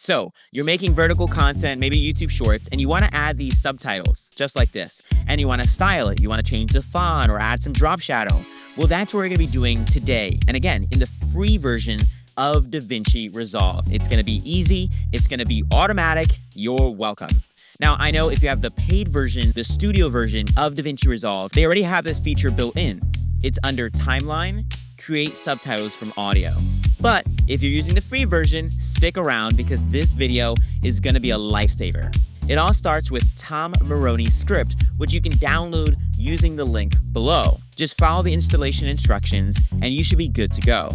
So you're making vertical content, maybe YouTube Shorts, and you want to add these subtitles, just like this. And you want to style it. You want to change the font or add some drop shadow. Well, that's what we're going to be doing today. And again, in the free version of DaVinci Resolve. It's going to be easy. It's going to be automatic. You're welcome. Now, I know if you have the paid version, the studio version of DaVinci Resolve, they already have this feature built in. It's under Timeline, Create Subtitles from Audio. But if you're using the free version, stick around because this video is going to be a lifesaver. It all starts with Tom Moroney's script, which you can download using the link below. Just follow the installation instructions and you should be good to go.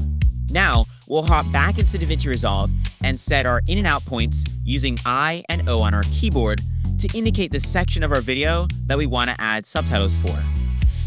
Now, we'll hop back into DaVinci Resolve and set our in and out points using I and O on our keyboard to indicate the section of our video that we want to add subtitles for.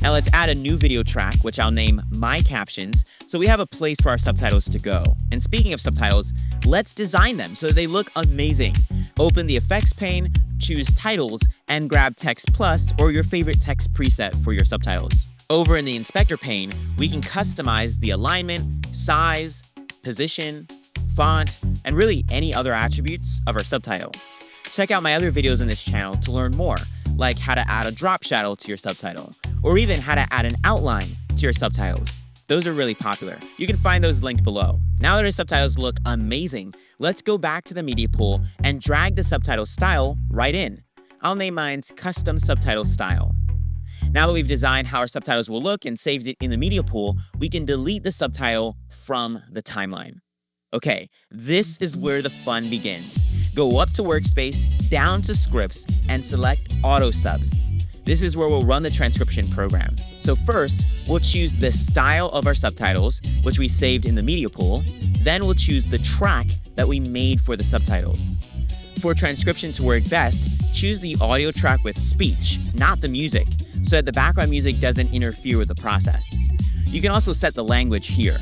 Now let's add a new video track, which I'll name My Captions, so we have a place for our subtitles to go. And speaking of subtitles, let's design them so they look amazing. Open the effects pane, choose Titles, and grab Text Plus or your favorite text preset for your subtitles. Over in the inspector pane, we can customize the alignment, size, position, font, and really any other attributes of our subtitle. Check out my other videos on this channel to learn more, like how to add a drop shadow to your subtitle, or even how to add an outline to your subtitles. Those are really popular. You can find those linked below. Now that our subtitles look amazing, let's go back to the media pool and drag the subtitle style right in. I'll name mine Custom Subtitle Style. Now that we've designed how our subtitles will look and saved it in the media pool, we can delete the subtitle from the timeline. Okay, this is where the fun begins. Go up to Workspace, down to Scripts, and select Auto Subs. This is where we'll run the transcription program. So first, we'll choose the style of our subtitles, which we saved in the media pool. Then we'll choose the track that we made for the subtitles. For transcription to work best, choose the audio track with speech, not the music, so that the background music doesn't interfere with the process. You can also set the language here.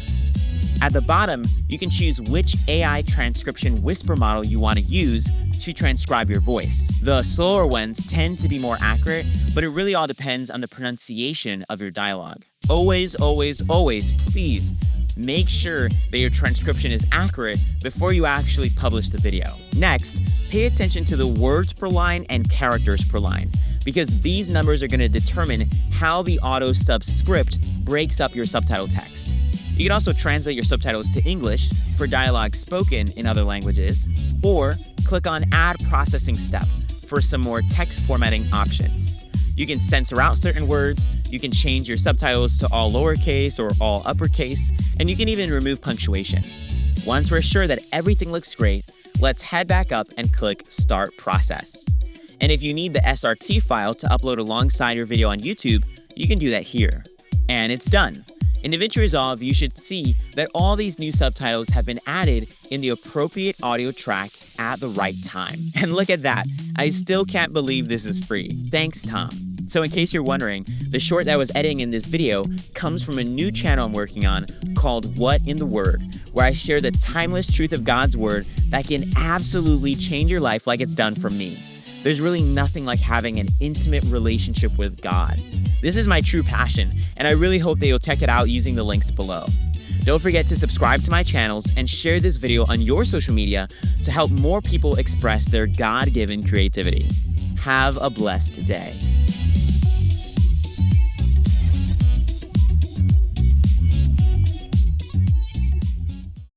At the bottom, you can choose which AI transcription whisper model you want to use to transcribe your voice. The slower ones tend to be more accurate, but it really all depends on the pronunciation of your dialogue. Always, always, always, please make sure that your transcription is accurate before you actually publish the video. Next, pay attention to the words per line and characters per line, because these numbers are going to determine how the auto sub script breaks up your subtitle text. You can also translate your subtitles to English for dialogue spoken in other languages, or click on Add Processing Step for some more text formatting options. You can censor out certain words, you can change your subtitles to all lowercase or all uppercase, and you can even remove punctuation. Once we're sure that everything looks great, let's head back up and click Start Process. And if you need the SRT file to upload alongside your video on YouTube, you can do that here. And it's done. In DaVinci Resolve, you should see that all these new subtitles have been added in the appropriate audio track at the right time. And look at that, I still can't believe this is free. Thanks, Tom. So in case you're wondering, the short that I was editing in this video comes from a new channel I'm working on called What in the Word, where I share the timeless truth of God's Word that can absolutely change your life like it's done for me. There's really nothing like having an intimate relationship with God. This is my true passion, and I really hope that you'll check it out using the links below. Don't forget to subscribe to my channels and share this video on your social media to help more people express their God-given creativity. Have a blessed day.